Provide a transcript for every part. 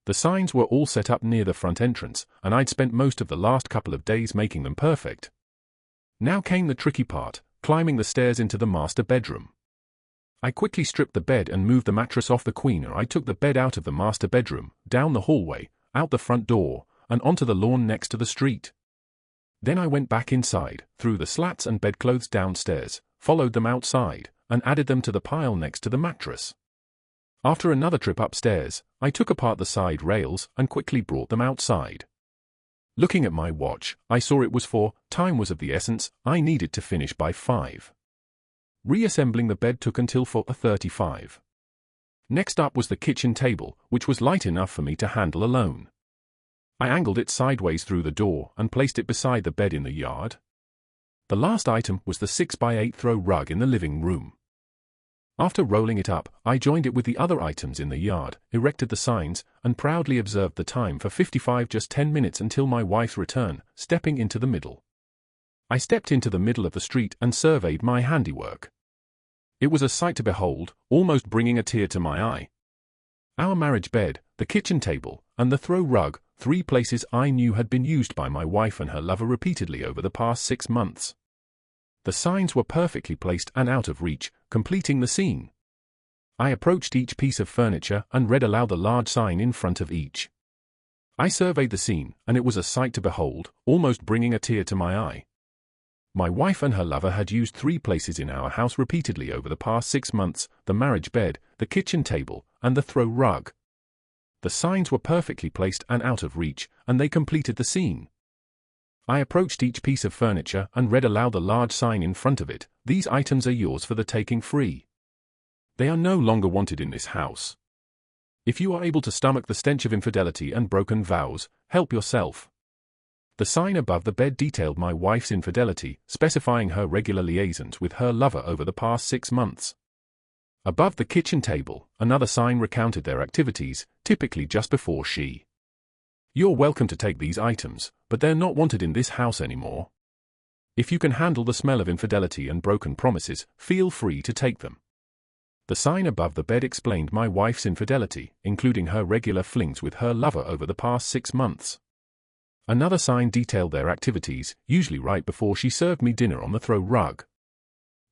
The signs were all set up near the front entrance, and I'd spent most of the last couple of days making them perfect. Now came the tricky part, climbing the stairs into the master bedroom. I quickly stripped the bed and moved the mattress off the queen. I took the bed out of the master bedroom, down the hallway, out the front door, and onto the lawn next to the street. Then I went back inside, threw the slats and bedclothes downstairs, followed them outside, and added them to the pile next to the mattress. After another trip upstairs, I took apart the side rails and quickly brought them outside. Looking at my watch, I saw it was 4, time was of the essence, I needed to finish by 5. Reassembling the bed took until 4:35. Next up was the kitchen table, which was light enough for me to handle alone. I angled it sideways through the door and placed it beside the bed in the yard. The last item was the 6x8 throw rug in the living room. After rolling it up, I joined it with the other items in the yard, erected the signs, and proudly observed the time for 55, just 10 minutes until my wife's return, stepping into the middle. I stepped into the middle of the street and surveyed my handiwork. It was a sight to behold, almost bringing a tear to my eye. Our marriage bed, the kitchen table, and the throw rug, 3 places I knew had been used by my wife and her lover repeatedly over the past 6 months. The signs were perfectly placed and out of reach, completing the scene. I approached each piece of furniture and read aloud the large sign in front of each. I surveyed the scene, and it was a sight to behold, almost bringing a tear to my eye. My wife and her lover had used 3 places in our house repeatedly over the past 6 months, the marriage bed, the kitchen table, and the throw rug. The signs were perfectly placed and out of reach, and they completed the scene. I approached each piece of furniture and read aloud the large sign in front of it, "These items are yours for the taking free. They are no longer wanted in this house. If you are able to stomach the stench of infidelity and broken vows, help yourself." The sign above the bed detailed my wife's infidelity, specifying her regular liaisons with her lover over the past 6 months. Above the kitchen table, another sign recounted their activities, typically just before she. "You're welcome to take these items, but they're not wanted in this house anymore. If you can handle the smell of infidelity and broken promises, feel free to take them." The sign above the bed explained my wife's infidelity, including her regular flings with her lover over the past 6 months. Another sign detailed their activities, usually right before she served me dinner on the throw rug.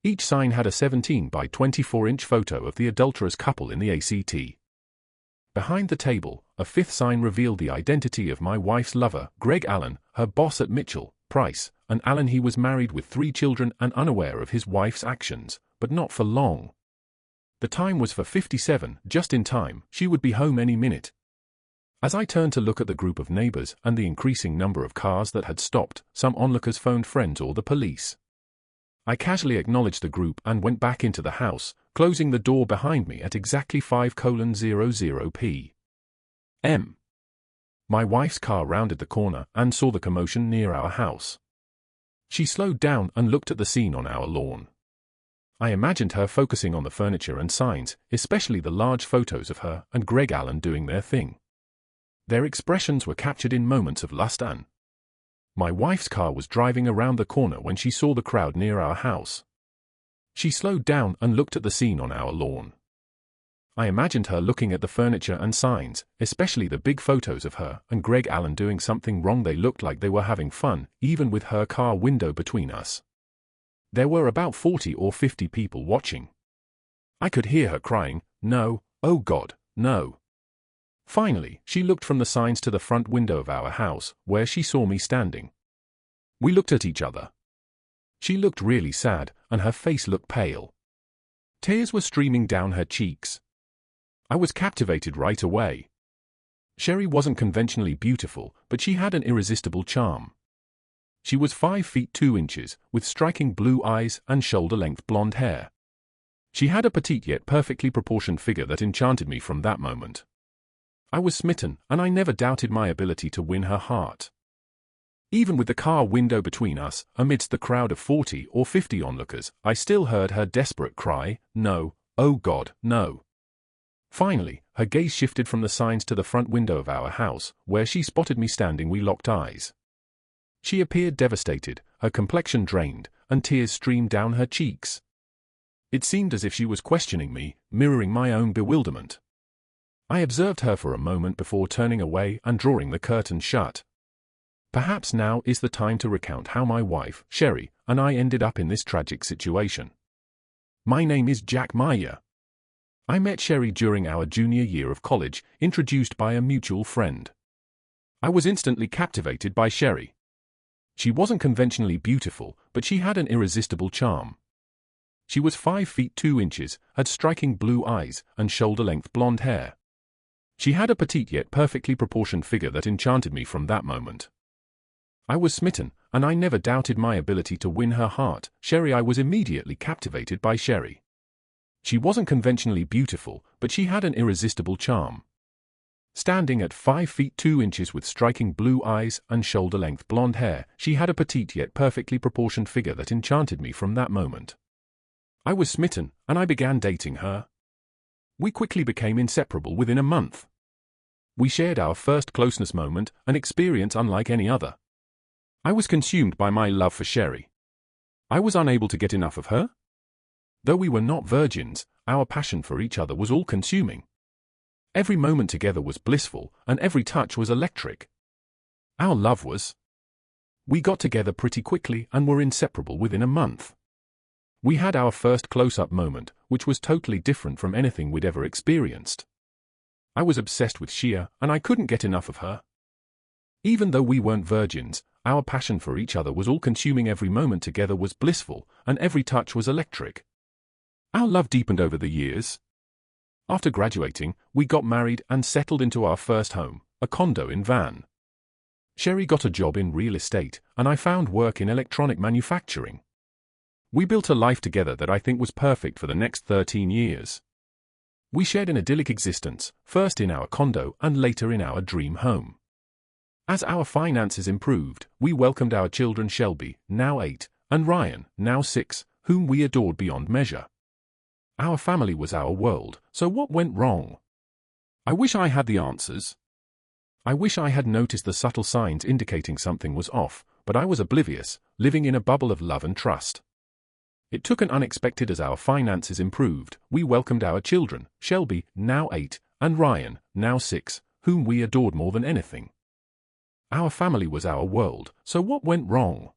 Each sign had a 17 by 24-inch photo of the adulterous couple in the ACT. Behind the table, a 5th sign revealed the identity of my wife's lover, Greg Allen, her boss at Mitchell, Price, and Allen. He was married with 3 children and unaware of his wife's actions, but not for long. The time was 4:57, just in time, she would be home any minute. As I turned to look at the group of neighbors and the increasing number of cars that had stopped, some onlookers phoned friends or the police. I casually acknowledged the group and went back into the house, closing the door behind me at exactly 5:00 p.m. My wife's car rounded the corner and saw the commotion near our house. She slowed down and looked at the scene on our lawn. I imagined her focusing on the furniture and signs, especially the large photos of her and Greg Allen doing their thing. Their expressions were captured in moments of lust and. My wife's car was driving around the corner when she saw the crowd near our house. She slowed down and looked at the scene on our lawn. I imagined her looking at the furniture and signs, especially the big photos of her and Greg Allen doing something wrong. They looked like they were having fun, even with her car window between us. There were about 40 or 50 people watching. I could hear her crying, "No, oh God, no." Finally, she looked from the signs to the front window of our house, where she saw me standing. We looked at each other. She looked really sad, and her face looked pale. Tears were streaming down her cheeks. I was captivated right away. Sherry wasn't conventionally beautiful, but she had an irresistible charm. She was 5 feet 2 inches, with striking blue eyes and shoulder-length blonde hair. She had a petite yet perfectly proportioned figure that enchanted me from that moment. I was smitten, and I never doubted my ability to win her heart. Even with the car window between us, amidst the crowd of 40 or 50 onlookers, I still heard her desperate cry, "No, oh God, no." Finally, her gaze shifted from the signs to the front window of our house, where she spotted me standing. We locked eyes. She appeared devastated, her complexion drained, and tears streamed down her cheeks. It seemed as if she was questioning me, mirroring my own bewilderment. I observed her for a moment before turning away and drawing the curtain shut. Perhaps now is the time to recount how my wife, Sherry, and I ended up in this tragic situation. My name is Jack Meyer. I met Sherry during our junior year of college, introduced by a mutual friend. I was instantly captivated by Sherry. She wasn't conventionally beautiful, but she had an irresistible charm. She was 5 feet 2 inches, had striking blue eyes, and shoulder-length blonde hair. She had a petite yet perfectly proportioned figure that enchanted me from that moment. I was smitten, and I never doubted my ability to win her heart. I was immediately captivated by Sherry. She wasn't conventionally beautiful, but she had an irresistible charm. Standing at 5 feet 2 inches with striking blue eyes and shoulder-length blonde hair, she had a petite yet perfectly proportioned figure that enchanted me from that moment. I was smitten, and I began dating her. We quickly became inseparable within a month. We shared our first closeness moment, an experience unlike any other. I was consumed by my love for Sherry. I was unable to get enough of her. Though we were not virgins, our passion for each other was all-consuming. Every moment together was blissful, and every touch was electric. Our love was. We got together pretty quickly and were inseparable within a month. We had our first close-up moment, which was totally different from anything we'd ever experienced. I was obsessed with Shia, and I couldn't get enough of her. Even though we weren't virgins, our passion for each other was all-consuming. Every moment together was blissful, and every touch was electric. Our love deepened over the years. After graduating, we got married and settled into our first home, a condo in Van. Sherry got a job in real estate, and I found work in electronic manufacturing. We built a life together that I think was perfect for the next 13 years. We shared an idyllic existence, first in our condo and later in our dream home. As our finances improved, we welcomed our children Shelby, now 8, and Ryan, now 6, whom we adored beyond measure. Our family was our world, so what went wrong? I wish I had the answers. I wish I had noticed the subtle signs indicating something was off, but I was oblivious, living in a bubble of love and trust. It took an unexpected. As our finances improved, we welcomed our children, Shelby, now 8, and Ryan, now 6, whom we adored more than anything. Our family was our world, so what went wrong?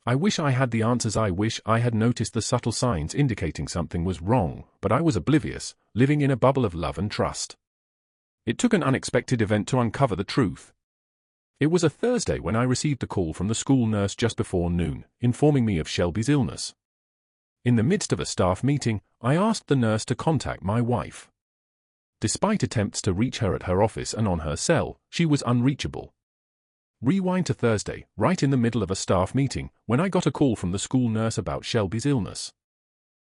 I wish I had the answers. I wish I had noticed the subtle signs indicating something was wrong, but I was oblivious, living in a bubble of love and trust. It took an unexpected event to uncover the truth. It was a Thursday when I received a call from the school nurse just before noon, informing me of Shelby's illness. In the midst of a staff meeting, I asked the nurse to contact my wife. Despite attempts to reach her at her office and on her cell, she was unreachable. Rewind to Thursday, right in the middle of a staff meeting, when I got a call from the school nurse about Shelby's illness.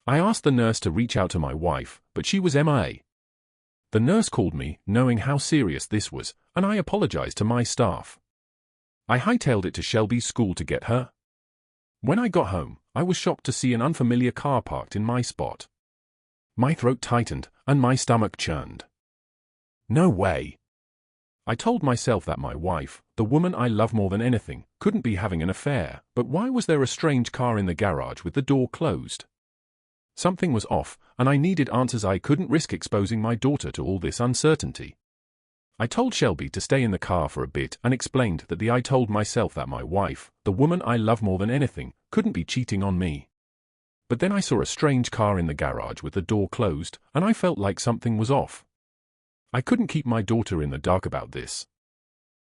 I asked the nurse to reach out to my wife, but she was MIA. The nurse called me, knowing how serious this was, and I apologized to my staff. I hightailed it to Shelby's school to get her. When I got home, I was shocked to see an unfamiliar car parked in my spot. My throat tightened, and my stomach churned. No way! I told myself that my wife, the woman I love more than anything, couldn't be having an affair, but why was there a strange car in the garage with the door closed? Something was off, and I needed answers. I couldn't risk exposing my daughter to all this uncertainty. I told Shelby to stay in the car for a bit and explained that I told myself that my wife, the woman I love more than anything, couldn't be cheating on me. But then I saw a strange car in the garage with the door closed, and I felt like something was off. I couldn't keep my daughter in the dark about this.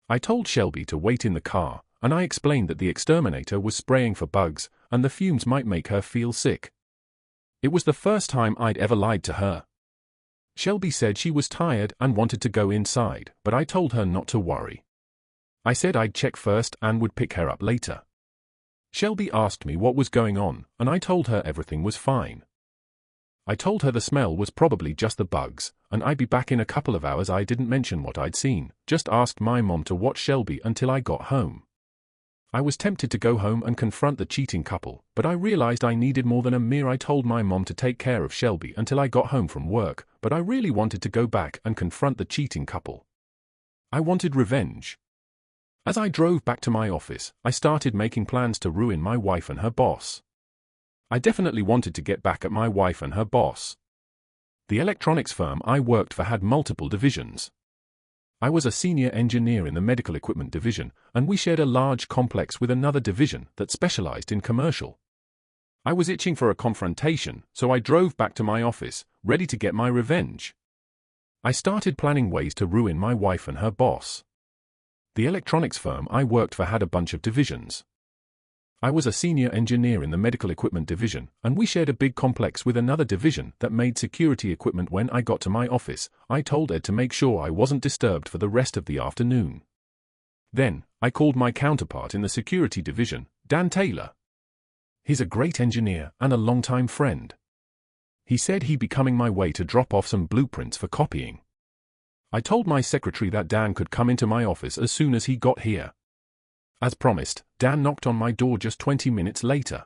I told Shelby to wait in the car, and I explained that the exterminator was spraying for bugs, and the fumes might make her feel sick. It was the first time I'd ever lied to her. Shelby said she was tired and wanted to go inside, but I told her not to worry. I said I'd check first and would pick her up later. Shelby asked me what was going on, and I told her everything was fine. I told her the smell was probably just the bugs, and I'd be back in a couple of hours. I didn't mention what I'd seen, just asked my mom to watch Shelby until I got home. I was tempted to go home and confront the cheating couple, but I realized I needed more than a mirror. I told my mom to take care of Shelby until I got home from work, but I really wanted to go back and confront the cheating couple. I wanted revenge. As I drove back to my office, I started making plans to ruin my wife and her boss. I definitely wanted to get back at my wife and her boss. The electronics firm I worked for had multiple divisions. I was a senior engineer in the medical equipment division, and we shared a large complex with another division that specialized in commercial. I was itching for a confrontation, so I drove back to my office, ready to get my revenge. I started planning ways to ruin my wife and her boss. The electronics firm I worked for had a bunch of divisions. I was a senior engineer in the medical equipment division, and we shared a big complex with another division that made security equipment. When I got to my office, I told Ed to make sure I wasn't disturbed for the rest of the afternoon. Then, I called my counterpart in the security division, Dan Taylor. He's a great engineer and a longtime friend. He said he'd be coming my way to drop off some blueprints for copying. I told my secretary that Dan could come into my office as soon as he got here. As promised, Dan knocked on my door just 20 minutes later.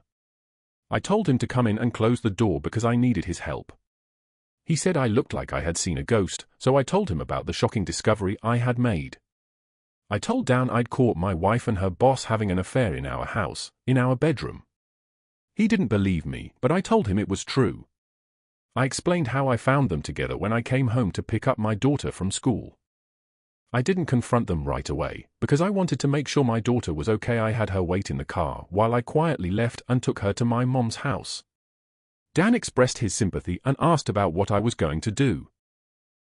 I told him to come in and close the door because I needed his help. He said I looked like I had seen a ghost, so I told him about the shocking discovery I had made. I told Dan I'd caught my wife and her boss having an affair in our house, in our bedroom. He didn't believe me, but I told him it was true. I explained how I found them together when I came home to pick up my daughter from school. I didn't confront them right away, because I wanted to make sure my daughter was okay. I had her wait in the car while I quietly left and took her to my mom's house. Dan expressed his sympathy and asked about what I was going to do.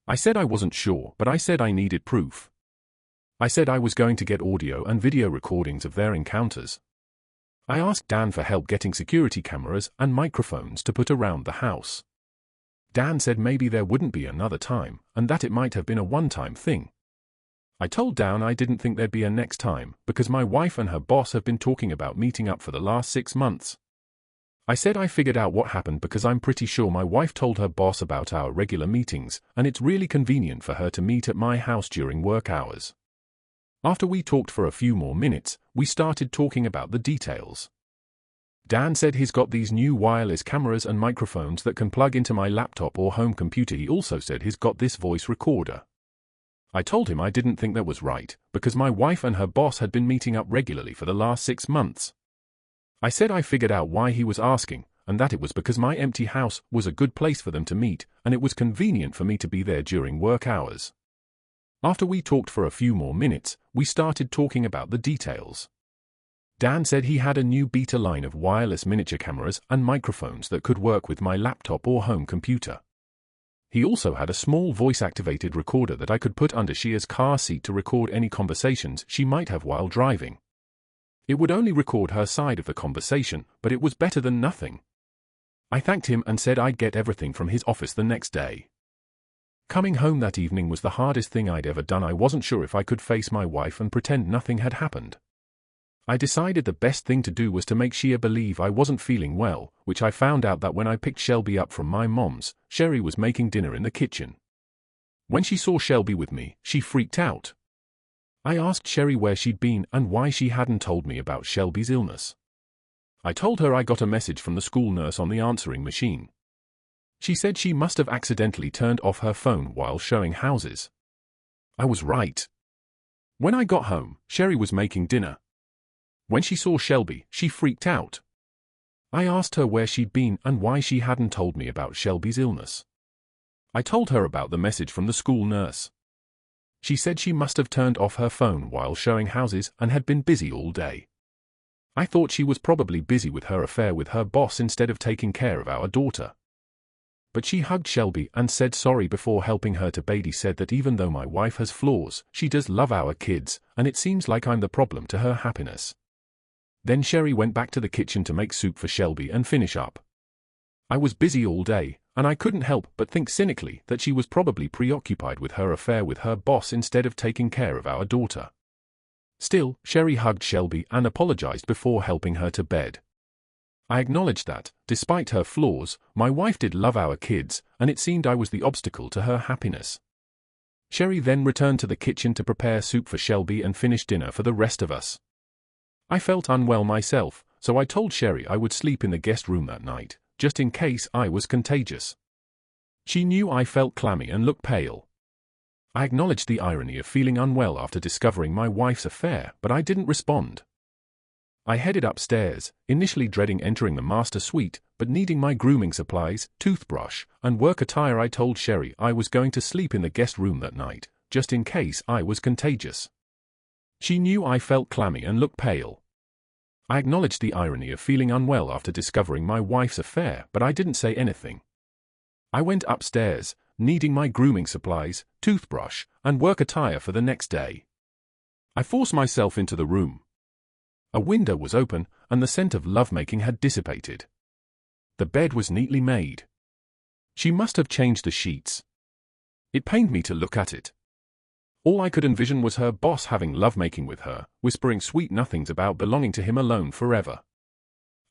I said I wasn't sure, but I said I needed proof. I said I was going to get audio and video recordings of their encounters. I asked Dan for help getting security cameras and microphones to put around the house. Dan said maybe there wouldn't be another time, and that it might have been a one-time thing. I told Dan I didn't think there'd be a next time, because my wife and her boss have been talking about meeting up for the last 6 months. I said I figured out what happened because I'm pretty sure my wife told her boss about our regular meetings, and it's really convenient for her to meet at my house during work hours. After we talked for a few more minutes, we started talking about the details. Dan said he's got these new wireless cameras and microphones that can plug into my laptop or home computer. He also said he's got this voice recorder. I told him I didn't think that was right, because my wife and her boss had been meeting up regularly for the last 6 months. I said I figured out why he was asking, and that it was because my empty house was a good place for them to meet, and it was convenient for me to be there during work hours. After we talked for a few more minutes, we started talking about the details. Dan said he had a new beta line of wireless miniature cameras and microphones that could work with my laptop or home computer. He also had a small voice-activated recorder that I could put under Shia's car seat to record any conversations she might have while driving. It would only record her side of the conversation, but it was better than nothing. I thanked him and said I'd get everything from his office the next day. Coming home that evening was the hardest thing I'd ever done. I wasn't sure if I could face my wife and pretend nothing had happened. I decided the best thing to do was to make Shia believe I wasn't feeling well, which I found out that when I picked Shelby up from my mom's, Sherry was making dinner in the kitchen. When she saw Shelby with me, she freaked out. I asked Sherry where she'd been and why she hadn't told me about Shelby's illness. I told her I got a message from the school nurse on the answering machine. She said she must have accidentally turned off her phone while showing houses. I was right. When I got home, Sherry was making dinner. When she saw Shelby, she freaked out. I asked her where she'd been and why she hadn't told me about Shelby's illness. I told her about the message from the school nurse. She said she must have turned off her phone while showing houses and had been busy all day. I thought she was probably busy with her affair with her boss instead of taking care of our daughter. But she hugged Shelby and said sorry before helping her to bed. He said that even though my wife has flaws, she does love our kids, and it seems like I'm the problem to her happiness. Then Sherry went back to the kitchen to make soup for Shelby and finish up. I was busy all day, and I couldn't help but think cynically that she was probably preoccupied with her affair with her boss instead of taking care of our daughter. Still, Sherry hugged Shelby and apologized before helping her to bed. I acknowledged that, despite her flaws, my wife did love our kids, and it seemed I was the obstacle to her happiness. Sherry then returned to the kitchen to prepare soup for Shelby and finish dinner for the rest of us. I felt unwell myself, so I told Sherry I would sleep in the guest room that night, just in case I was contagious. She knew I felt clammy and looked pale. I acknowledged the irony of feeling unwell after discovering my wife's affair, but I didn't respond. I headed upstairs, initially dreading entering the master suite, but needing my grooming supplies, toothbrush, and work attire. I told Sherry I was going to sleep in the guest room that night, just in case I was contagious. She knew I felt clammy and looked pale. I acknowledged the irony of feeling unwell after discovering my wife's affair, but I didn't say anything. I went upstairs, needing my grooming supplies, toothbrush, and work attire for the next day. I forced myself into the room. A window was open, and the scent of lovemaking had dissipated. The bed was neatly made. She must have changed the sheets. It pained me to look at it. All I could envision was her boss having lovemaking with her, whispering sweet nothings about belonging to him alone forever.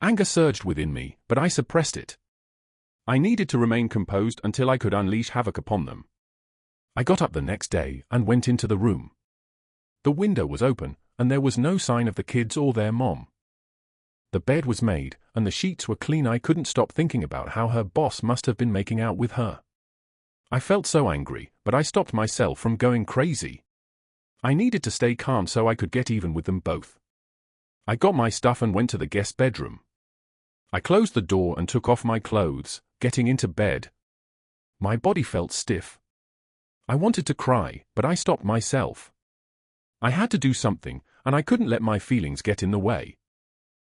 Anger surged within me, but I suppressed it. I needed to remain composed until I could unleash havoc upon them. I got up the next day and went into the room. The window was open, and there was no sign of the kids or their mom. The bed was made, and the sheets were clean. I couldn't stop thinking about how her boss must have been making out with her. I felt so angry, but I stopped myself from going crazy. I needed to stay calm so I could get even with them both. I got my stuff and went to the guest bedroom. I closed the door and took off my clothes, getting into bed. My body felt stiff. I wanted to cry, but I stopped myself. I had to do something, and I couldn't let my feelings get in the way.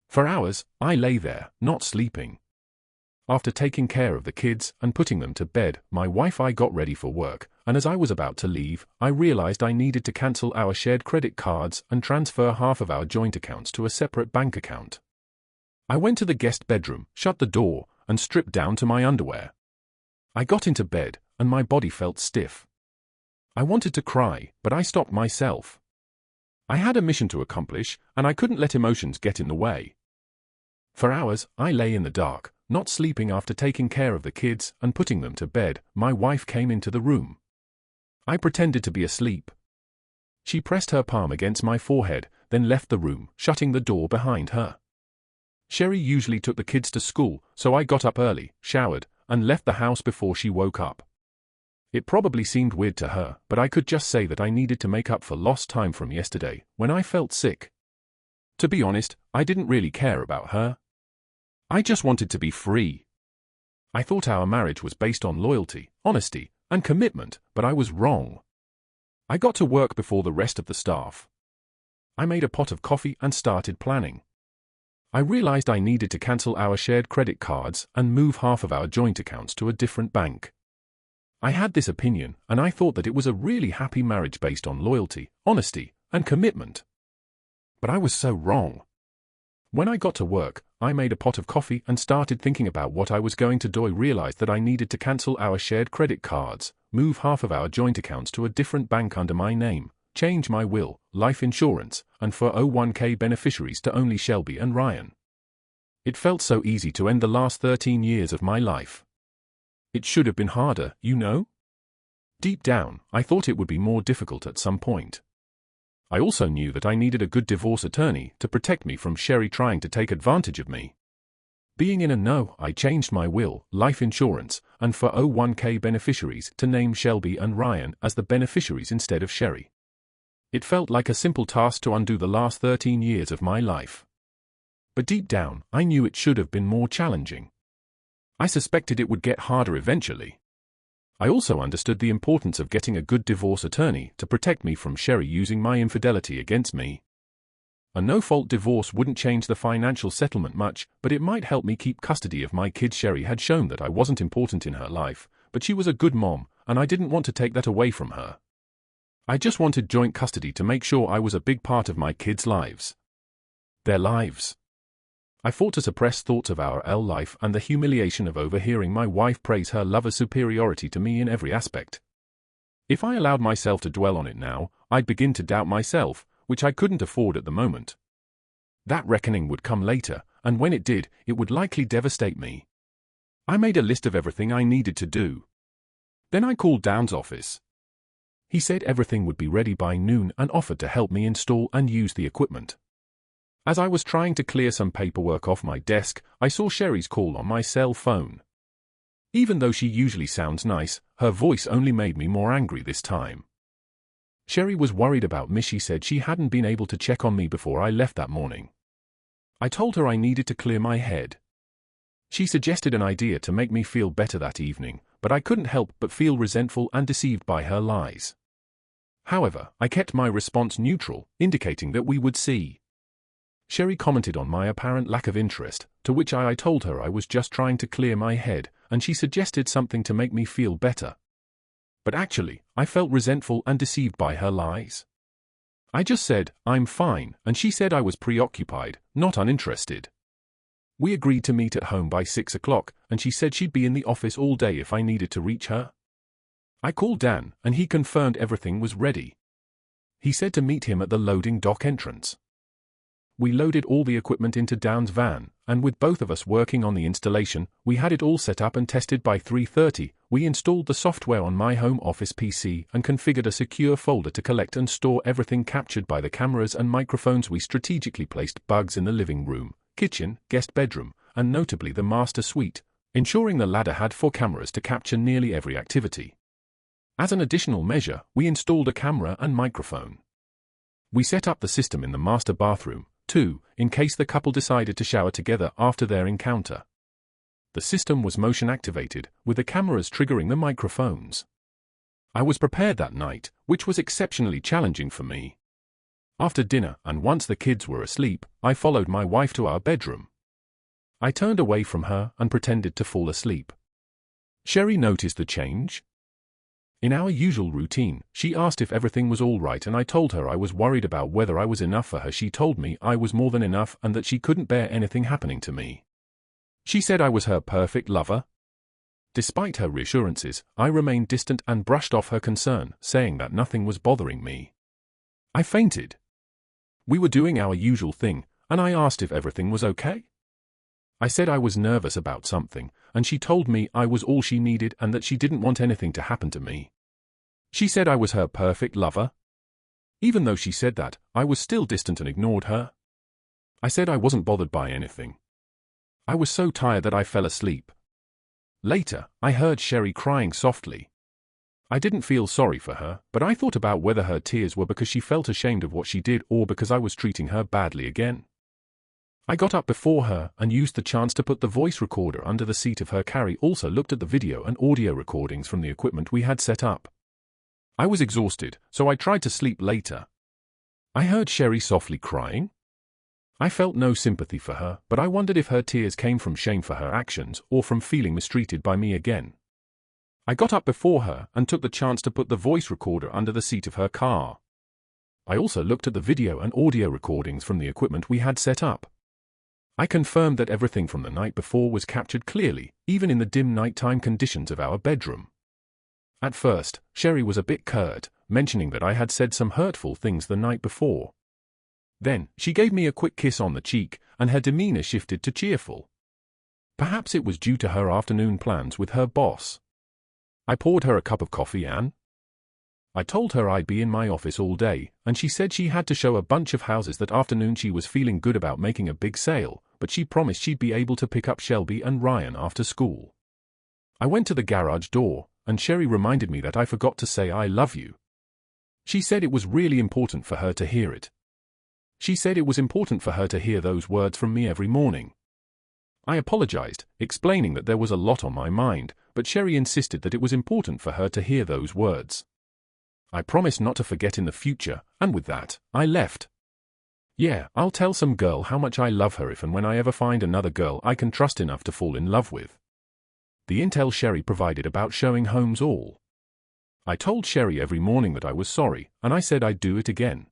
For hours, I lay there, not sleeping. After taking care of the kids and putting them to bed, my wife and I got ready for work, and as I was about to leave, I realized I needed to cancel our shared credit cards and transfer half of our joint accounts to a separate bank account. I went to the guest bedroom, shut the door, and stripped down to my underwear. I got into bed, and my body felt stiff. I wanted to cry, but I stopped myself. I had a mission to accomplish, and I couldn't let emotions get in the way. For hours, I lay in the dark, not sleeping. After taking care of the kids and putting them to bed, my wife came into the room. I pretended to be asleep. She pressed her palm against my forehead, then left the room, shutting the door behind her. Sherry usually took the kids to school, so I got up early, showered, and left the house before she woke up. It probably seemed weird to her, but I could just say that I needed to make up for lost time from yesterday, when I felt sick. To be honest, I didn't really care about her. I just wanted to be free. I thought our marriage was based on loyalty, honesty, and commitment, but I was wrong. I got to work before the rest of the staff. I made a pot of coffee and started planning. I realized I needed to cancel our shared credit cards and move half of our joint accounts to a different bank. I had this opinion, and I thought that it was a really happy marriage based on loyalty, honesty, and commitment. But I was so wrong. When I got to work, I made a pot of coffee and started thinking about what I was going to do. I realized that I needed to cancel our shared credit cards, move half of our joint accounts to a different bank under my name, change my will, life insurance, and for 401k beneficiaries to only Shelby and Ryan. It felt so easy to end the last 13 years of my life. It should have been harder, you know? Deep down, I thought it would be more difficult at some point. I also knew that I needed a good divorce attorney to protect me from Sherry trying to take advantage of me. Being in a no, I changed my will, life insurance, and for 401k beneficiaries to name Shelby and Ryan as the beneficiaries instead of Sherry. It felt like a simple task to undo the last 13 years of my life. But deep down, I knew it should have been more challenging. I suspected it would get harder eventually. I also understood the importance of getting a good divorce attorney to protect me from Sherry using my infidelity against me. A no-fault divorce wouldn't change the financial settlement much, but it might help me keep custody of my kids. Sherry had shown that I wasn't important in her life, but she was a good mom, and I didn't want to take that away from her. I just wanted joint custody to make sure I was a big part of my kids' lives. Their lives. I fought to suppress thoughts of our life and the humiliation of overhearing my wife praise her lover's superiority to me in every aspect. If I allowed myself to dwell on it now, I'd begin to doubt myself, which I couldn't afford at the moment. That reckoning would come later, and when it did, it would likely devastate me. I made a list of everything I needed to do. Then I called Down's office. He said everything would be ready by noon and offered to help me install and use the equipment. As I was trying to clear some paperwork off my desk, I saw Sherry's call on my cell phone. Even though she usually sounds nice, her voice only made me more angry this time. Sherry was worried about me. She said she hadn't been able to check on me before I left that morning. I told her I needed to clear my head. She suggested an idea to make me feel better that evening, but I couldn't help but feel resentful and deceived by her lies. However, I kept my response neutral, indicating that we would see. Sherry commented on my apparent lack of interest, to which I told her I was just trying to clear my head, and she suggested something to make me feel better. But actually, I felt resentful and deceived by her lies. I just said, "I'm fine," and she said I was preoccupied, not uninterested. We agreed to meet at home by 6 o'clock, and she said she'd be in the office all day if I needed to reach her. I called Dan, and he confirmed everything was ready. He said to meet him at the loading dock entrance. We loaded all the equipment into Dan's van, and with both of us working on the installation, we had it all set up and tested by 3:30. We installed the software on my home office PC and configured a secure folder to collect and store everything captured by the cameras and microphones. We strategically placed bugs in the living room, kitchen, guest bedroom, and notably the master suite, ensuring the latter had 4 cameras to capture nearly every activity. As an additional measure, we installed a camera and microphone. We set up the system in the master bathroom, too, in case the couple decided to shower together after their encounter. The system was motion-activated, with the cameras triggering the microphones. I was prepared that night, which was exceptionally challenging for me. After dinner, and once the kids were asleep, I followed my wife to our bedroom. I turned away from her and pretended to fall asleep. Sherry noticed the change. In our usual routine, she asked if everything was all right, and I told her I was worried about whether I was enough for her. She told me I was more than enough and that she couldn't bear anything happening to me. She said I was her perfect lover. Despite her reassurances, I remained distant and brushed off her concern, saying that nothing was bothering me. I fainted. We were doing our usual thing, and I asked if everything was okay. I said I was nervous about something, and she told me I was all she needed and that she didn't want anything to happen to me. She said I was her perfect lover. Even though she said that, I was still distant and ignored her. I said I wasn't bothered by anything. I was so tired that I fell asleep. Later, I heard Sherry crying softly. I didn't feel sorry for her, but I thought about whether her tears were because she felt ashamed of what she did or because I was treating her badly again. I got up before her and used the chance to put the voice recorder under the seat of her car. Also looked at the video and audio recordings from the equipment we had set up. I was exhausted, so I tried to sleep later. I heard Sherry softly crying. I felt no sympathy for her, but I wondered if her tears came from shame for her actions or from feeling mistreated by me again. I got up before her and took the chance to put the voice recorder under the seat of her car. I also looked at the video and audio recordings from the equipment we had set up. I confirmed that everything from the night before was captured clearly, even in the dim nighttime conditions of our bedroom. At first, Sherry was a bit curt, mentioning that I had said some hurtful things the night before. Then, she gave me a quick kiss on the cheek, and her demeanor shifted to cheerful. Perhaps it was due to her afternoon plans with her boss. I poured her a cup of coffee and I told her I'd be in my office all day, and she said she had to show a bunch of houses that afternoon. She was feeling good about making a big sale, but she promised she'd be able to pick up Shelby and Ryan after school. I went to the garage door, and Sherry reminded me that I forgot to say I love you. She said it was really important for her to hear it. She said it was important for her to hear those words from me every morning. I apologized, explaining that there was a lot on my mind, but Sherry insisted that it was important for her to hear those words. I promised not to forget in the future, and with that, I left. Yeah, I'll tell some girl how much I love her if and when I ever find another girl I can trust enough to fall in love with. The intel Sherry provided about showing homes all. I told Sherry every morning that I was sorry, and I said I'd do it again.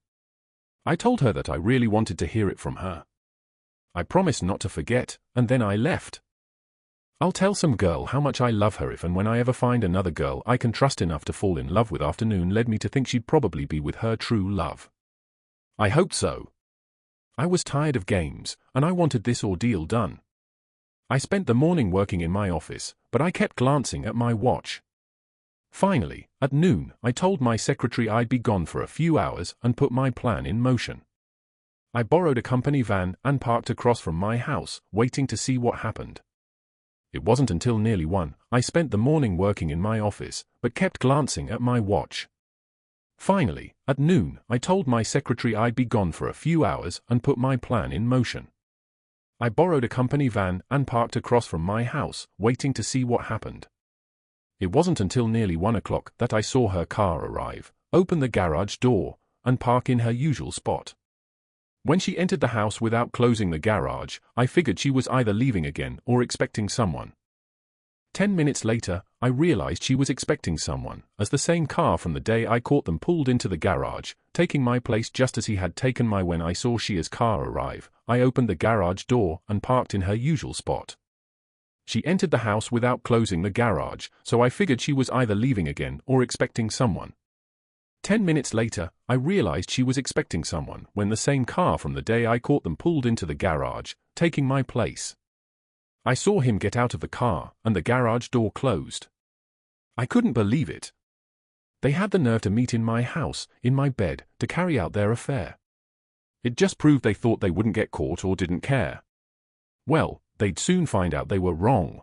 I told her that I really wanted to hear it from her. I promised not to forget, and then I left. I'll tell some girl how much I love her if and when I ever find another girl I can trust enough to fall in love with. Afternoon led me to think she'd probably be with her true love. I hoped so. I was tired of games, and I wanted this ordeal done. I spent the morning working in my office, but I kept glancing at my watch. Finally, at noon, I told my secretary I'd be gone for a few hours and put my plan in motion. I borrowed a company van and parked across from my house, waiting to see what happened. It wasn't until nearly 1 I spent the morning working in my office, but kept glancing at my watch. Finally, at noon, I told my secretary I'd be gone for a few hours and put my plan in motion. I borrowed a company van and parked across from my house, waiting to see what happened. It wasn't until nearly 1 o'clock that I saw her car arrive, open the garage door, and park in her usual spot. When she entered the house without closing the garage, I figured she was either leaving again or expecting someone. 10 minutes later, I realized she was expecting someone, as the same car from the day I caught them pulled into the garage, taking my place just as he had taken my. When I saw Shia's car arrive, I opened the garage door and parked in her usual spot. She entered the house without closing the garage, so I figured she was either leaving again or expecting someone. 10 minutes later, I realized she was expecting someone when the same car from the day I caught them pulled into the garage, taking my place. I saw him get out of the car, and the garage door closed. I couldn't believe it. They had the nerve to meet in my house, in my bed, to carry out their affair. It just proved they thought they wouldn't get caught or didn't care. Well, they'd soon find out they were wrong.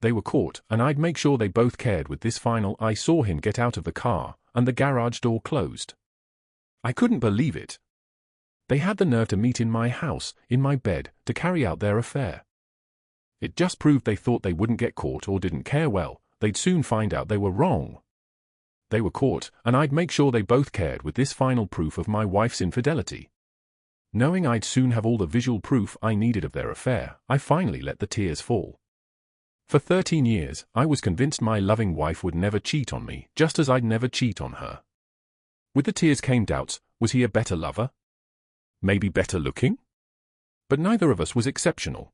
They were caught, and I'd make sure they both cared. With this final, I saw him get out of the car, and the garage door closed. I couldn't believe it. They had the nerve to meet in my house, in my bed, to carry out their affair. It just proved they thought they wouldn't get caught or didn't care. Well, they'd soon find out they were wrong. They were caught, and I'd make sure they both cared. With this final proof of my wife's infidelity. Knowing I'd soon have all the visual proof I needed of their affair, I finally let the tears fall. For 13 years, I was convinced my loving wife would never cheat on me, just as I'd never cheat on her. With the tears came doubts. Was he a better lover? Maybe better looking? But neither of us was exceptional.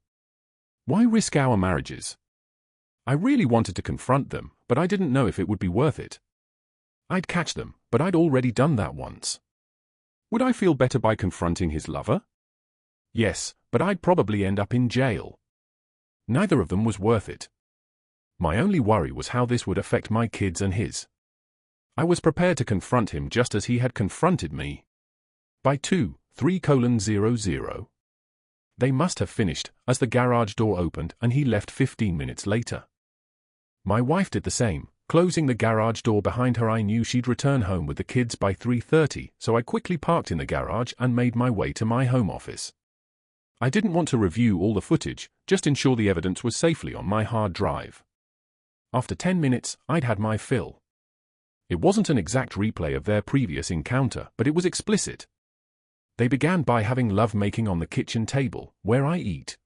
Why risk our marriages? I really wanted to confront them, but I didn't know if it would be worth it. I'd catch them, but I'd already done that once. Would I feel better by confronting his lover? Yes, but I'd probably end up in jail. Neither of them was worth it. My only worry was how this would affect my kids and his. I was prepared to confront him just as he had confronted me. By 2:3:00. They must have finished, as the garage door opened and he left 15 minutes later. My wife did the same, closing the garage door behind her. I knew she'd return home with the kids by 3:30, so I quickly parked in the garage and made my way to my home office. I didn't want to review all the footage, just ensure the evidence was safely on my hard drive. After 10 minutes, I'd had my fill. It wasn't an exact replay of their previous encounter, but it was explicit. They began by having love-making on the kitchen table, where I eat.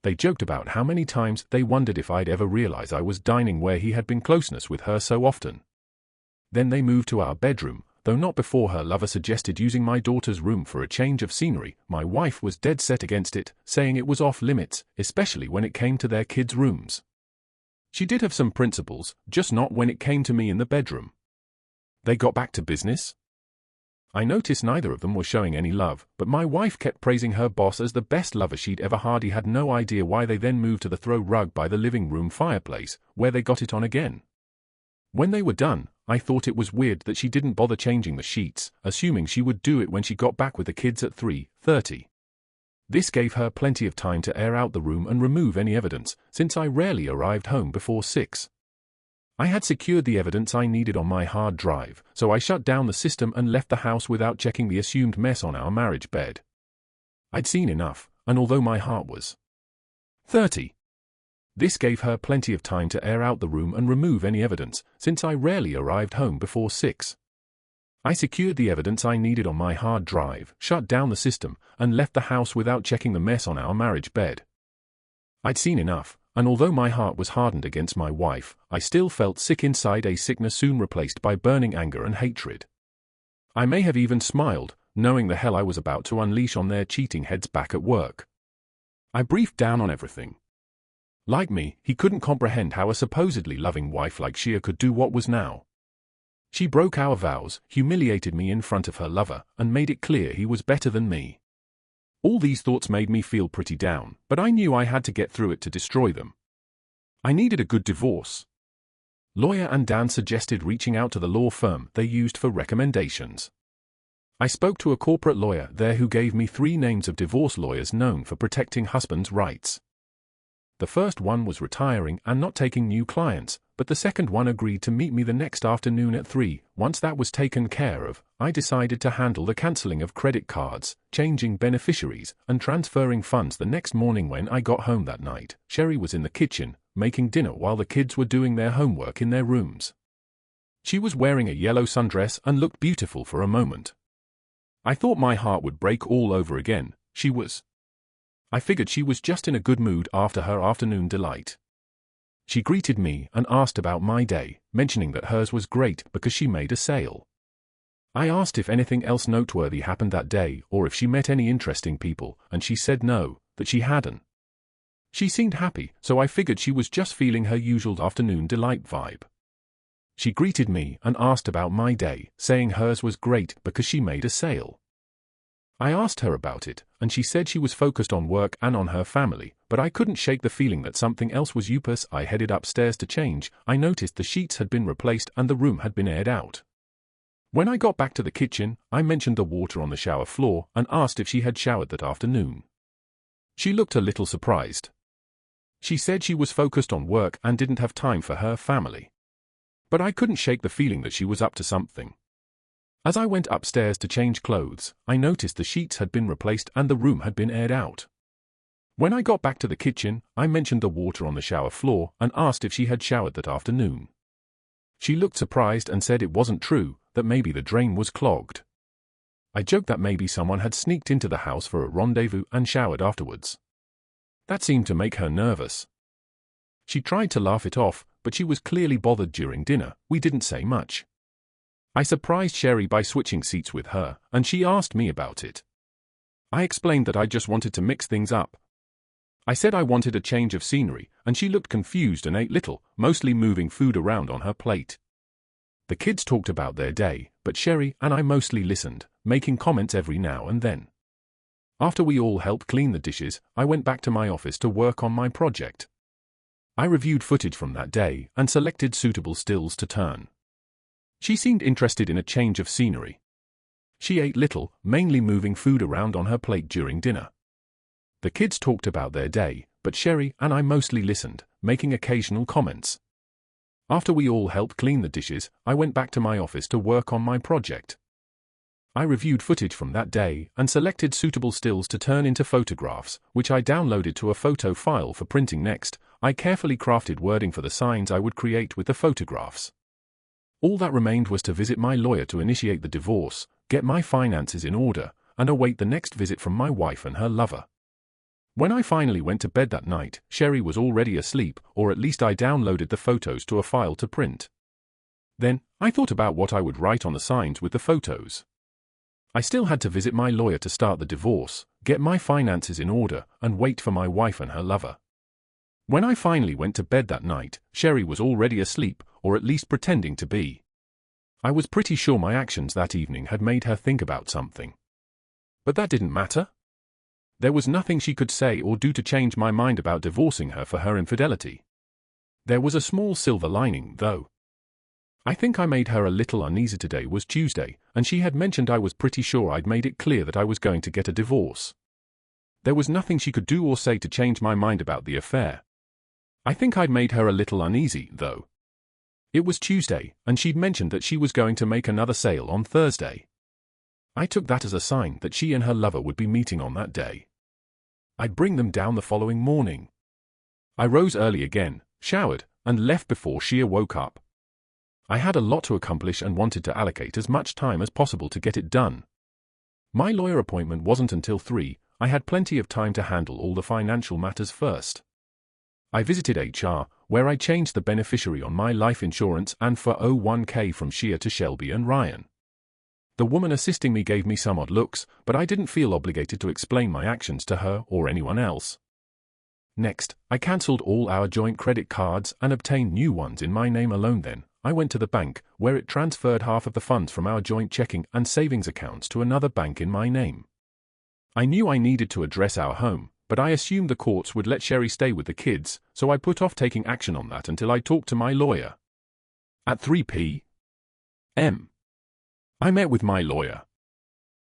They joked about how many times they wondered if I'd ever realize I was dining where he had been closeness with her so often. Then they moved to our bedroom, though not before her lover suggested using my daughter's room for a change of scenery. My wife was dead set against it, saying it was off limits, especially when it came to their kids' rooms. She did have some principles, just not when it came to me in the bedroom. They got back to business. I noticed neither of them were showing any love, but my wife kept praising her boss as the best lover she'd ever had. He had no idea why they then moved to the throw rug by the living room fireplace, where they got it on again. When they were done, I thought it was weird that she didn't bother changing the sheets, assuming she would do it when she got back with the kids at 3:30. This gave her plenty of time to air out the room and remove any evidence, since I rarely arrived home before 6. I had secured the evidence I needed on my hard drive, so I shut down the system and left the house without checking the assumed mess on our marriage bed. I'd seen enough, and although my heart was 30, this gave her plenty of time to air out the room and remove any evidence, since I rarely arrived home before 6. I secured the evidence I needed on my hard drive, shut down the system, and left the house without checking the mess on our marriage bed. I'd seen enough, and although my heart was hardened against my wife, I still felt sick inside, a sickness soon replaced by burning anger and hatred. I may have even smiled, knowing the hell I was about to unleash on their cheating heads back at work. I briefed down on everything. Like me, he couldn't comprehend how a supposedly loving wife like Shia could do what was now. She broke our vows, humiliated me in front of her lover, and made it clear he was better than me. All these thoughts made me feel pretty down, but I knew I had to get through it to destroy them. I needed a good divorce. Lawyer and Dan suggested reaching out to the law firm they used for recommendations. I spoke to a corporate lawyer there who gave me 3 names of divorce lawyers known for protecting husbands' rights. The first one was retiring and not taking new clients, but the second one agreed to meet me the next afternoon at 3. Once that was taken care of, I decided to handle the cancelling of credit cards, changing beneficiaries, and transferring funds the next morning. When I got home that night, Sherry was in the kitchen, making dinner while the kids were doing their homework in their rooms. She was wearing a yellow sundress and looked beautiful for a moment. I thought my heart would break all over again. I figured she was just in a good mood after her afternoon delight. She greeted me and asked about my day, mentioning that hers was great because she made a sale. I asked if anything else noteworthy happened that day or if she met any interesting people, and she said no, that she hadn't. She seemed happy, so I figured she was just feeling her usual afternoon delight vibe. She greeted me and asked about my day, saying hers was great because she made a sale. I asked her about it, and she said she was focused on work and on her family, but I couldn't shake the feeling that something else was up. As I headed upstairs to change, I noticed the sheets had been replaced and the room had been aired out. When I got back to the kitchen, I mentioned the water on the shower floor and asked if she had showered that afternoon. She looked a little surprised. She said she was focused on work and didn't have time for her family. But I couldn't shake the feeling that she was up to something. As I went upstairs to change clothes, I noticed the sheets had been replaced and the room had been aired out. When I got back to the kitchen, I mentioned the water on the shower floor and asked if she had showered that afternoon. She looked surprised and said it wasn't true, that maybe the drain was clogged. I joked that maybe someone had sneaked into the house for a rendezvous and showered afterwards. That seemed to make her nervous. She tried to laugh it off, but she was clearly bothered. During dinner, we didn't say much. I surprised Sherry by switching seats with her, and she asked me about it. I explained that I just wanted to mix things up. I said I wanted a change of scenery, and she looked confused and ate little, mostly moving food around on her plate. The kids talked about their day, but Sherry and I mostly listened, making comments every now and then. After we all helped clean the dishes, I went back to my office to work on my project. I reviewed footage from that day and selected suitable stills to turn. She seemed interested in a change of scenery. She ate little, mainly moving food around on her plate during dinner. The kids talked about their day, but Sherry and I mostly listened, making occasional comments. After we all helped clean the dishes, I went back to my office to work on my project. I reviewed footage from that day and selected suitable stills to turn into photographs, which I downloaded to a photo file for printing. Next, I carefully crafted wording for the signs I would create with the photographs. All that remained was to visit my lawyer to initiate the divorce, get my finances in order, and await the next visit from my wife and her lover. When I finally went to bed that night, Sherry was already asleep, or at least I downloaded the photos to a file to print. Then, I thought about what I would write on the signs with the photos. I still had to visit my lawyer to start the divorce, get my finances in order, and wait for my wife and her lover. When I finally went to bed that night, Sherry was already asleep, or at least pretending to be. I was pretty sure my actions that evening had made her think about something. But that didn't matter. There was nothing she could say or do to change my mind about divorcing her for her infidelity. There was a small silver lining, though. I think I made her a little uneasy. Today was Tuesday, and she had mentioned I was pretty sure I'd made it clear that I was going to get a divorce. There was nothing she could do or say to change my mind about the affair. I think I'd made her a little uneasy, though. It was Tuesday, and she'd mentioned that she was going to make another sale on Thursday. I took that as a sign that she and her lover would be meeting on that day. I'd bring them down the following morning. I rose early again, showered, and left before she woke up. I had a lot to accomplish and wanted to allocate as much time as possible to get it done. My lawyer appointment wasn't until 3. I had plenty of time to handle all the financial matters first. I visited HR, where I changed the beneficiary on my life insurance and 401k from Shia to Shelby and Ryan. The woman assisting me gave me some odd looks, but I didn't feel obligated to explain my actions to her or anyone else. Next, I cancelled all our joint credit cards and obtained new ones in my name alone. Then, I went to the bank, where it transferred half of the funds from our joint checking and savings accounts to another bank in my name. I knew I needed to address our home, but I assumed the courts would let Sherry stay with the kids, so I put off taking action on that until I talked to my lawyer. At 3 p.m., I met with my lawyer.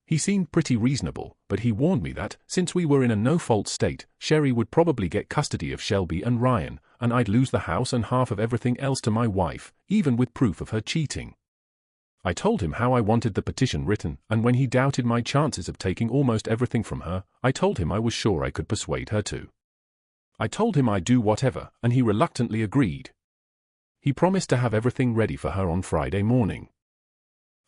He seemed pretty reasonable, but he warned me that, since we were in a no-fault state, Sherry would probably get custody of Shelby and Ryan, and I'd lose the house and half of everything else to my wife, even with proof of her cheating. I told him how I wanted the petition written, and when he doubted my chances of taking almost everything from her, I told him I was sure I could persuade her to. I told him I'd do whatever, and he reluctantly agreed. He promised to have everything ready for her on Friday morning.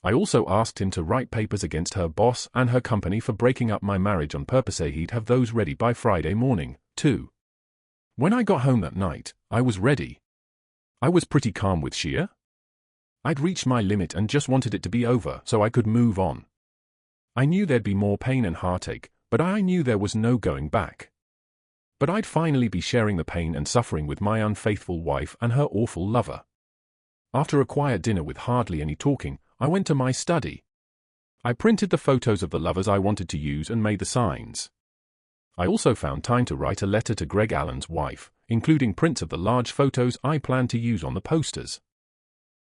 I also asked him to write papers against her boss and her company for breaking up my marriage on purpose. He'd have those ready by Friday morning, too. When I got home that night, I was ready. I was pretty calm with Shea. I'd reached my limit and just wanted it to be over so I could move on. I knew there'd be more pain and heartache, but I knew there was no going back. But I'd finally be sharing the pain and suffering with my unfaithful wife and her awful lover. After a quiet dinner with hardly any talking, I went to my study. I printed the photos of the lovers I wanted to use and made the signs. I also found time to write a letter to Greg Allen's wife, including prints of the large photos I planned to use on the posters.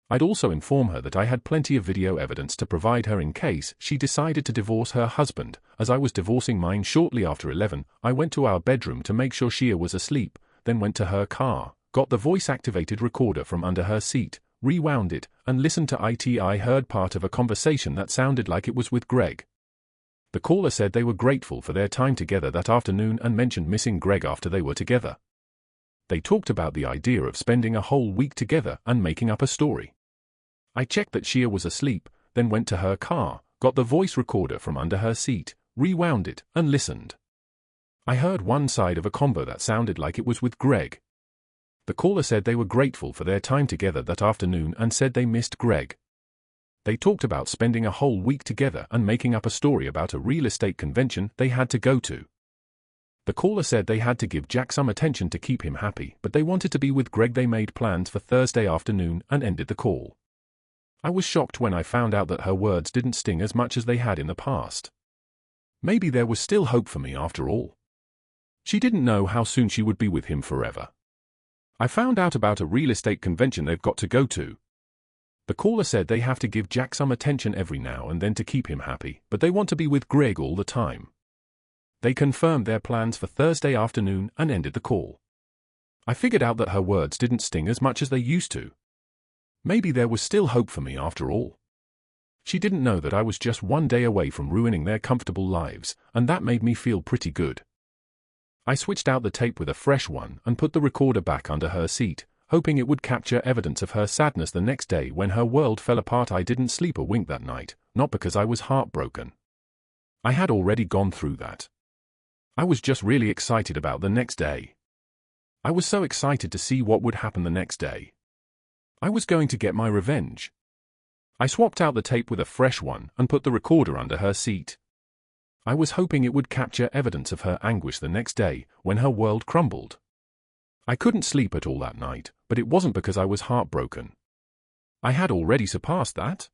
I'd also inform her that I had plenty of video evidence to provide her in case she decided to divorce her husband. As I was divorcing mine shortly after 11, I went to our bedroom to make sure Shea was asleep, then went to her car, got the voice-activated recorder from under her seat, rewound it, and listened to it. I heard part of a conversation that sounded like it was with Greg. The caller said they were grateful for their time together that afternoon and mentioned missing Greg after they were together. They talked about the idea of spending a whole week together and making up a story. I checked that Shea was asleep, then went to her car, got the voice recorder from under her seat, rewound it, and listened. I heard one side of a combo that sounded like it was with Greg. The caller said they were grateful for their time together that afternoon and said they missed Greg. They talked about spending a whole week together and making up a story about a real estate convention they had to go to. The caller said they had to give Jack some attention to keep him happy, but they wanted to be with Greg. They made plans for Thursday afternoon and ended the call. I was shocked when I found out that her words didn't sting as much as they had in the past. Maybe there was still hope for me after all. She didn't know how soon she would be with him forever. I found out about a real estate convention they've got to go to. The caller said they have to give Jack some attention every now and then to keep him happy, but they want to be with Greg all the time. They confirmed their plans for Thursday afternoon and ended the call. I figured out that her words didn't sting as much as they used to. Maybe there was still hope for me after all. She didn't know that I was just one day away from ruining their comfortable lives, and that made me feel pretty good. I switched out the tape with a fresh one and put the recorder back under her seat, hoping it would capture evidence of her sadness the next day when her world fell apart. I didn't sleep a wink that night, not because I was heartbroken. I had already gone through that. I was just really excited about the next day. I was so excited to see what would happen the next day. I was going to get my revenge. I swapped out the tape with a fresh one and put the recorder under her seat. I was hoping it would capture evidence of her anguish the next day when her world crumbled. I couldn't sleep at all that night, but it wasn't because I was heartbroken. I had already surpassed that.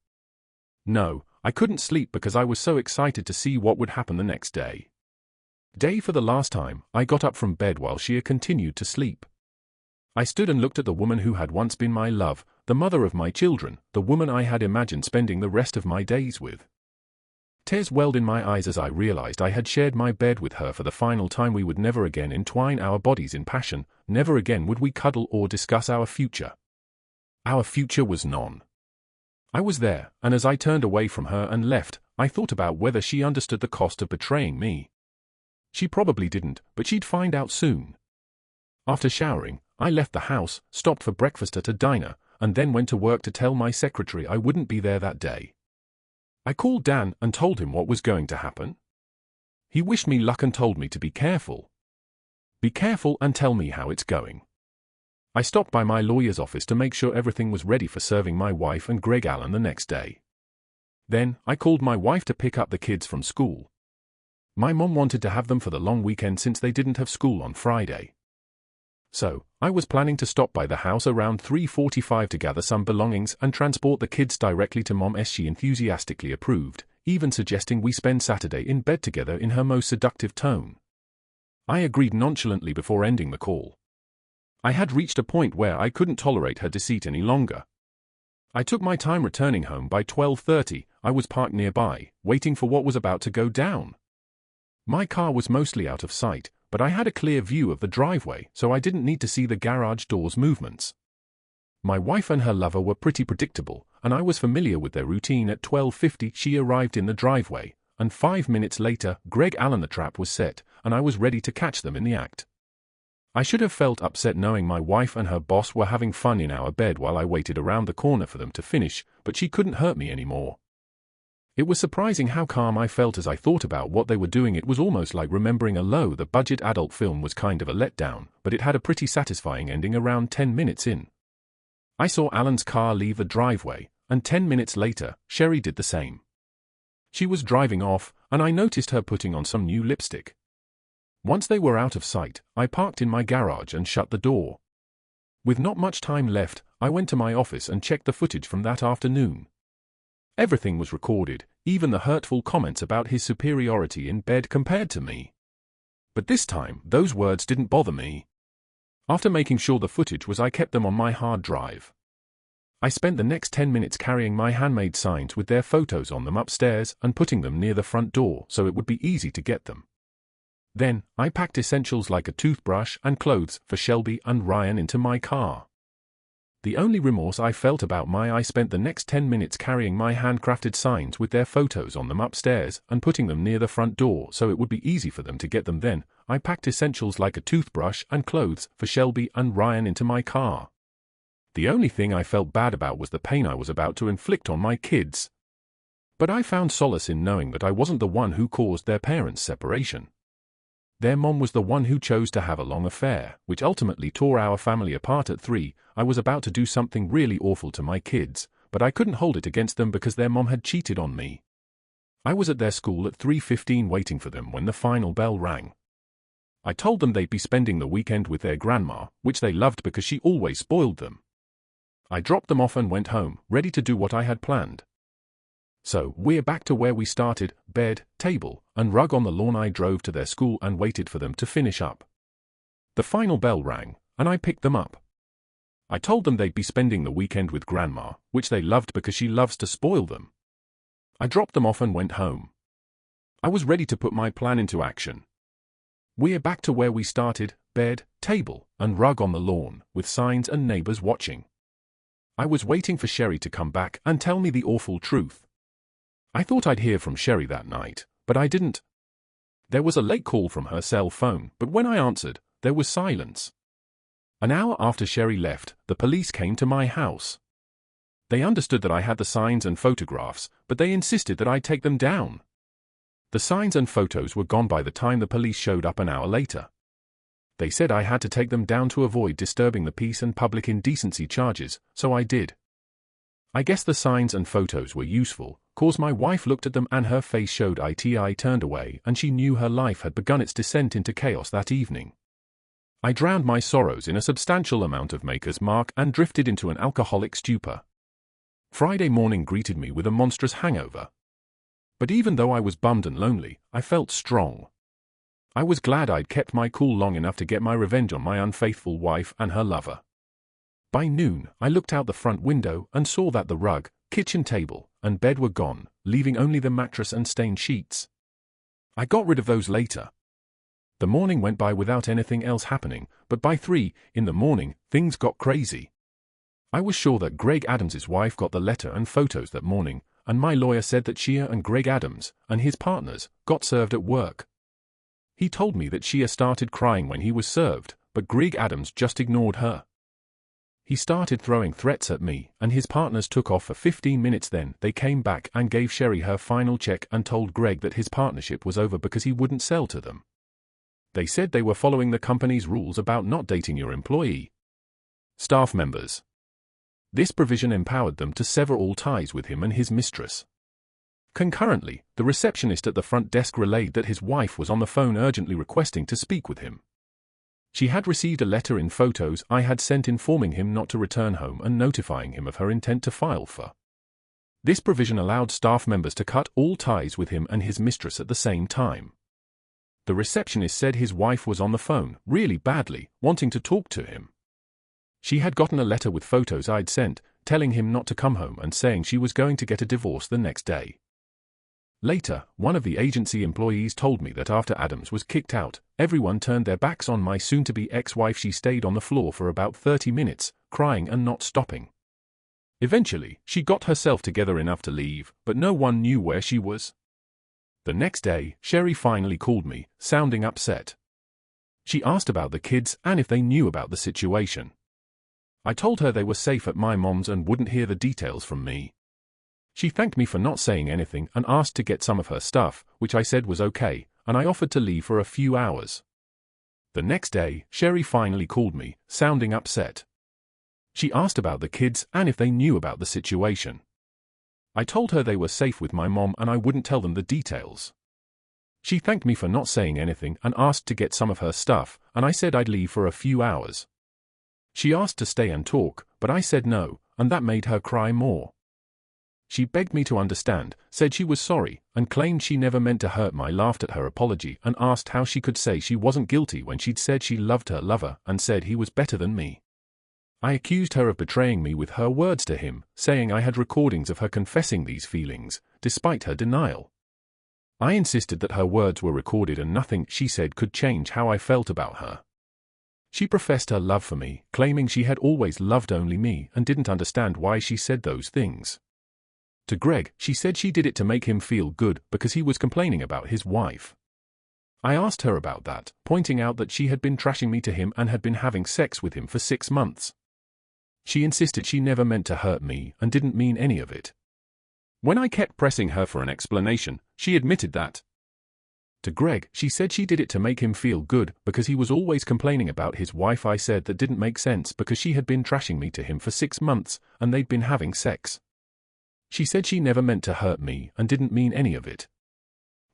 No, I couldn't sleep because I was so excited to see what would happen the next day. For the last time, I got up from bed while Shea continued to sleep. I stood and looked at the woman who had once been my love, the mother of my children, the woman I had imagined spending the rest of my days with. Tears welled in my eyes as I realized I had shared my bed with her for the final time. We would never again entwine our bodies in passion, never again would we cuddle or discuss our future. Our future was none. I was there, and as I turned away from her and left, I thought about whether she understood the cost of betraying me. She probably didn't, but she'd find out soon. After showering, I left the house, stopped for breakfast at a diner, and then went to work to tell my secretary I wouldn't be there that day. I called Dan and told him what was going to happen. He wished me luck and told me to be careful. Be careful and tell me how it's going. I stopped by my lawyer's office to make sure everything was ready for serving my wife and Greg Allen the next day. Then, I called my wife to pick up the kids from school. My mom wanted to have them for the long weekend since they didn't have school on Friday. So, I was planning to stop by the house around 3:45 to gather some belongings and transport the kids directly to Mom. She enthusiastically approved, even suggesting we spend Saturday in bed together in her most seductive tone. I agreed nonchalantly before ending the call. I had reached a point where I couldn't tolerate her deceit any longer. I took my time returning home. By 12:30, I was parked nearby, waiting for what was about to go down. My car was mostly out of sight, but I had a clear view of the driveway, so I didn't need to see the garage door's movements. My wife and her lover were pretty predictable, and I was familiar with their routine. At 12:50 she arrived in the driveway, and 5 minutes later Greg Allen the trap was set, and I was ready to catch them in the act. I should have felt upset knowing my wife and her boss were having fun in our bed while I waited around the corner for them to finish, but she couldn't hurt me anymore. It was surprising how calm I felt as I thought about what they were doing. It was almost like remembering a low-budget adult film was kind of a letdown, but it had a pretty satisfying ending around 10 minutes in. I saw Alan's car leave the driveway, and 10 minutes later, Sherry did the same. She was driving off, and I noticed her putting on some new lipstick. Once they were out of sight, I parked in my garage and shut the door. With not much time left, I went to my office and checked the footage from that afternoon. Everything was recorded, even the hurtful comments about his superiority in bed compared to me. But this time, those words didn't bother me. After making sure the footage was, I kept them on my hard drive. I spent the next 10 minutes carrying my handmade signs with their photos on them upstairs and putting them near the front door so it would be easy to get them. Then, I packed essentials like a toothbrush and clothes for Shelby and Ryan into my car. The only remorse I felt about I spent the next 10 minutes carrying my handcrafted signs with their photos on them upstairs and putting them near the front door so it would be easy for them to get them. Then, I packed essentials like a toothbrush and clothes for Shelby and Ryan into my car. The only thing I felt bad about was the pain I was about to inflict on my kids. But I found solace in knowing that I wasn't the one who caused their parents' separation. Their mom was the one who chose to have a long affair, which ultimately tore our family apart. At 3, I was about to do something really awful to my kids, but I couldn't hold it against them because their mom had cheated on me. I was at their school at 3:15 waiting for them when the final bell rang. I told them they'd be spending the weekend with their grandma, which they loved because she always spoiled them. I dropped them off and went home, ready to do what I had planned. So, we're back to where we started: bed, table, and rug on the lawn. I drove to their school and waited for them to finish up. The final bell rang, and I picked them up. I told them they'd be spending the weekend with Grandma, which they loved because she loves to spoil them. I dropped them off and went home. I was ready to put my plan into action. We're back to where we started: bed, table, and rug on the lawn, with signs and neighbors watching. I was waiting for Sherry to come back and tell me the awful truth. I thought I'd hear from Sherry that night, but I didn't. There was a late call from her cell phone, but when I answered, there was silence. An hour after Sherry left, the police came to my house. They understood that I had the signs and photographs, but they insisted that I take them down. The signs and photos were gone by the time the police showed up an hour later. They said I had to take them down to avoid disturbing the peace and public indecency charges, so I did. I guess the signs and photos were useful, cause my wife looked at them and her face showed it. I turned away and she knew her life had begun its descent into chaos that evening. I drowned my sorrows in a substantial amount of Maker's Mark and drifted into an alcoholic stupor. Friday morning greeted me with a monstrous hangover. But even though I was bummed and lonely, I felt strong. I was glad I'd kept my cool long enough to get my revenge on my unfaithful wife and her lover. By noon, I looked out the front window and saw that the rug, kitchen table, and bed were gone, leaving only the mattress and stained sheets. I got rid of those later. The morning went by without anything else happening, but by 3 in the morning, things got crazy. I was sure that Greg Adams' wife got the letter and photos that morning, and my lawyer said that Shia and Greg Adams, and his partners, got served at work. He told me that Shia started crying when he was served, but Greg Adams just ignored her. He started throwing threats at me, and his partners took off for 15 minutes. Then they came back and gave Sherry her final check and told Greg that his partnership was over because he wouldn't sell to them. They said they were following the company's rules about not dating your employee. Staff members. This provision empowered them to sever all ties with him and his mistress. Concurrently, the receptionist at the front desk relayed that his wife was on the phone urgently requesting to speak with him. She had received a letter in photos I had sent informing him not to return home and notifying him of her intent to file for. This provision allowed staff members to cut all ties with him and his mistress at the same time. The receptionist said his wife was on the phone, really badly, wanting to talk to him. She had gotten a letter with photos I'd sent, telling him not to come home and saying she was going to get a divorce the next day. Later, one of the agency employees told me that after Adams was kicked out, everyone turned their backs on my soon-to-be ex-wife. She stayed on the floor for about 30 minutes, crying and not stopping. Eventually, she got herself together enough to leave, but no one knew where she was. The next day, Sherry finally called me, sounding upset. She asked about the kids and if they knew about the situation. I told her they were safe at my mom's and wouldn't hear the details from me. She thanked me for not saying anything and asked to get some of her stuff, which I said was okay, and I offered to leave for a few hours. The next day, Sherry finally called me, sounding upset. She asked about the kids and if they knew about the situation. I told her they were safe with my mom and I wouldn't tell them the details. She thanked me for not saying anything and asked to get some of her stuff, and I said I'd leave for a few hours. She asked to stay and talk, but I said no, and that made her cry more. She begged me to understand, said she was sorry, and claimed she never meant to hurt me. I laughed at her apology and asked how she could say she wasn't guilty when she'd said she loved her lover and said he was better than me. I accused her of betraying me with her words to him, saying I had recordings of her confessing these feelings, despite her denial. I insisted that her words were recorded and nothing she said could change how I felt about her. She professed her love for me, claiming she had always loved only me and didn't understand why she said those things. To Greg, she said she did it to make him feel good because he was complaining about his wife. I asked her about that, pointing out that she had been trashing me to him and had been having sex with him for 6 months. She insisted she never meant to hurt me and didn't mean any of it. When I kept pressing her for an explanation, she admitted that. To Greg, she said she did it to make him feel good because he was always complaining about his wife. I said that didn't make sense because she had been trashing me to him for 6 months and they'd been having sex. She said she never meant to hurt me and didn't mean any of it.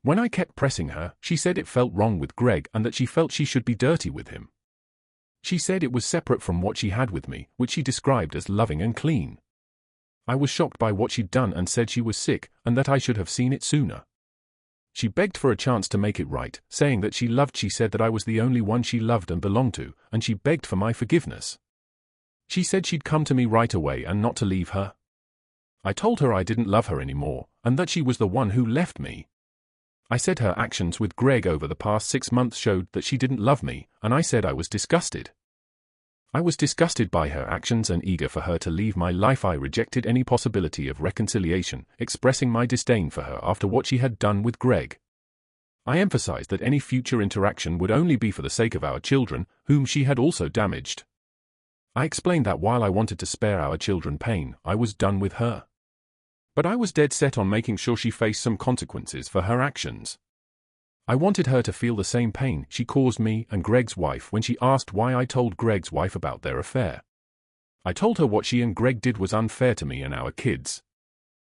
When I kept pressing her, she said it felt wrong with Greg and that she felt she should be dirty with him. She said it was separate from what she had with me, which she described as loving and clean. I was shocked by what she'd done and said she was sick and that I should have seen it sooner. She begged for a chance to make it right, saying that she loved. She said that I was the only one she loved and belonged to, and she begged for my forgiveness. She said she'd come to me right away and not to leave her. I told her I didn't love her anymore, and that she was the one who left me. I said her actions with Greg over the past 6 months showed that she didn't love me, and I said I was disgusted. I was disgusted by her actions and eager for her to leave my life. I rejected any possibility of reconciliation, expressing my disdain for her after what she had done with Greg. I emphasized that any future interaction would only be for the sake of our children, whom she had also damaged. I explained that while I wanted to spare our children pain, I was done with her. But I was dead set on making sure she faced some consequences for her actions. I wanted her to feel the same pain she caused me and Greg's wife when she asked why I told Greg's wife about their affair. I told her what she and Greg did was unfair to me and our kids.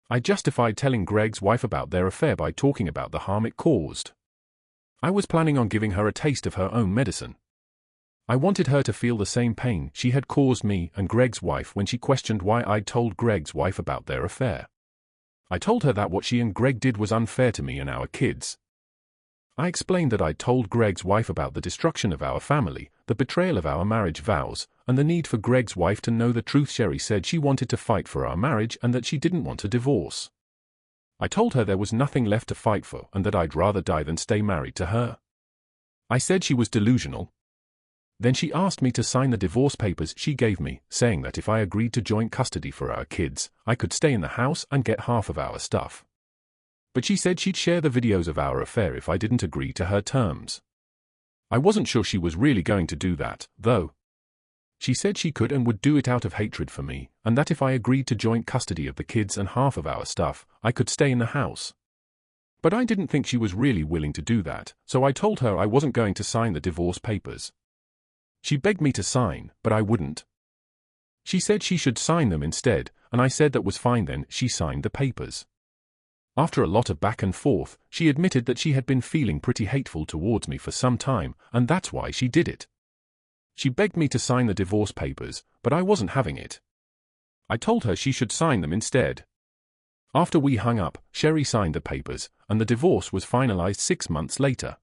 I justified telling Greg's wife about their affair by talking about the harm it caused. I was planning on giving her a taste of her own medicine. I wanted her to feel the same pain she had caused me and Greg's wife when she questioned why I'd told Greg's wife about their affair. I told her that what she and Greg did was unfair to me and our kids. I explained that I'd told Greg's wife about the destruction of our family, the betrayal of our marriage vows, and the need for Greg's wife to know the truth. Sherry said she wanted to fight for our marriage and that she didn't want a divorce. I told her there was nothing left to fight for and that I'd rather die than stay married to her. I said she was delusional. Then she asked me to sign the divorce papers she gave me, saying that if I agreed to joint custody for our kids, I could stay in the house and get half of our stuff. But she said she'd share the videos of our affair if I didn't agree to her terms. I wasn't sure she was really going to do that, though. She said she could and would do it out of hatred for me, and that if I agreed to joint custody of the kids and half of our stuff, I could stay in the house. But I didn't think she was really willing to do that, so I told her I wasn't going to sign the divorce papers. She begged me to sign, but I wouldn't. She said she should sign them instead, and I said that was fine. Then she signed the papers. After a lot of back and forth, she admitted that she had been feeling pretty hateful towards me for some time, and that's why she did it. She begged me to sign the divorce papers, but I wasn't having it. I told her she should sign them instead. After we hung up, Sherry signed the papers, and the divorce was finalized 6 months later.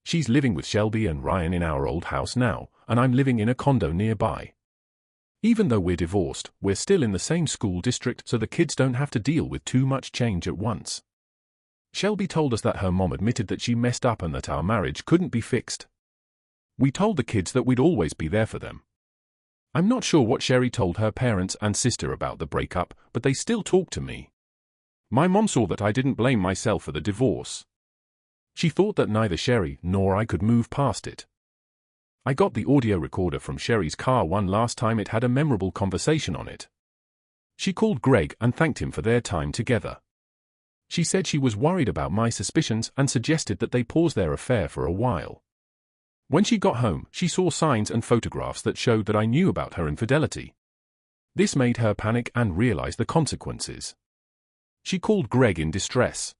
She's living with Shelby and Ryan in our old house now, and I'm living in a condo nearby. Even though we're divorced, we're still in the same school district so the kids don't have to deal with too much change at once. Shelby told us that her mom admitted that she messed up and that our marriage couldn't be fixed. We told the kids that we'd always be there for them. I'm not sure what Sherry told her parents and sister about the breakup, but they still talk to me. My mom saw that I didn't blame myself for the divorce. She thought that neither Sherry nor I could move past it. I got the audio recorder from Sherry's car one last time. It had a memorable conversation on it. She called Greg and thanked him for their time together. She said she was worried about my suspicions and suggested that they pause their affair for a while. When she got home, she saw signs and photographs that showed that I knew about her infidelity. This made her panic and realize the consequences. She called Greg in distress.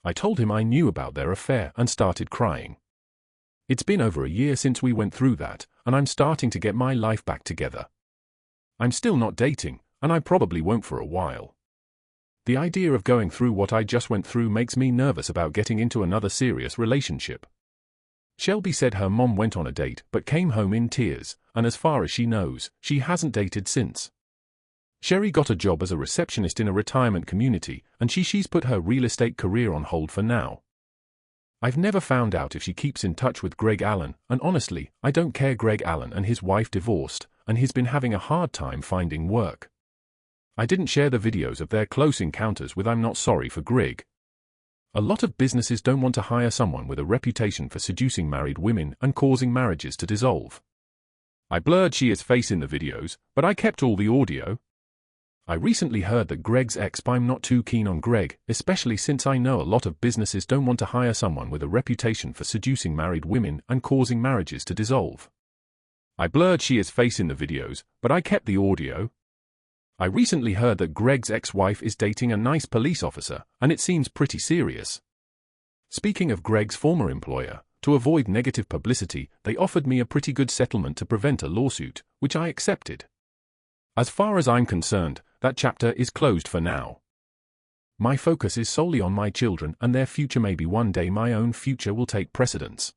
I told him I knew about their affair and started crying. It's been over a year since we went through that, and I'm starting to get my life back together. I'm still not dating, and I probably won't for a while. The idea of going through what I just went through makes me nervous about getting into another serious relationship. Shelby said her mom went on a date but came home in tears, and as far as she knows, she hasn't dated since. Sherry got a job as a receptionist in a retirement community, and she's put her real estate career on hold for now. I've never found out if she keeps in touch with Greg Allen, and honestly, I don't care. Greg Allen and his wife divorced, and he's been having a hard time finding work. I didn't share the videos of their close encounters with I'm not sorry for Greg. A lot of businesses don't want to hire someone with a reputation for seducing married women and causing marriages to dissolve. I blurred Shia's face in the videos, but I kept all the audio. I recently heard that Greg's ex. I'm not too keen on Greg, especially since I know a lot of businesses don't want to hire someone with a reputation for seducing married women and causing marriages to dissolve. I blurred Shia's face in the videos, but I kept the audio. I recently heard that Greg's ex-wife is dating a nice police officer, and it seems pretty serious. Speaking of Greg's former employer, to avoid negative publicity, they offered me a pretty good settlement to prevent a lawsuit, which I accepted. As far as I'm concerned, that chapter is closed for now. My focus is solely on my children and their future. Maybe one day my own future will take precedence.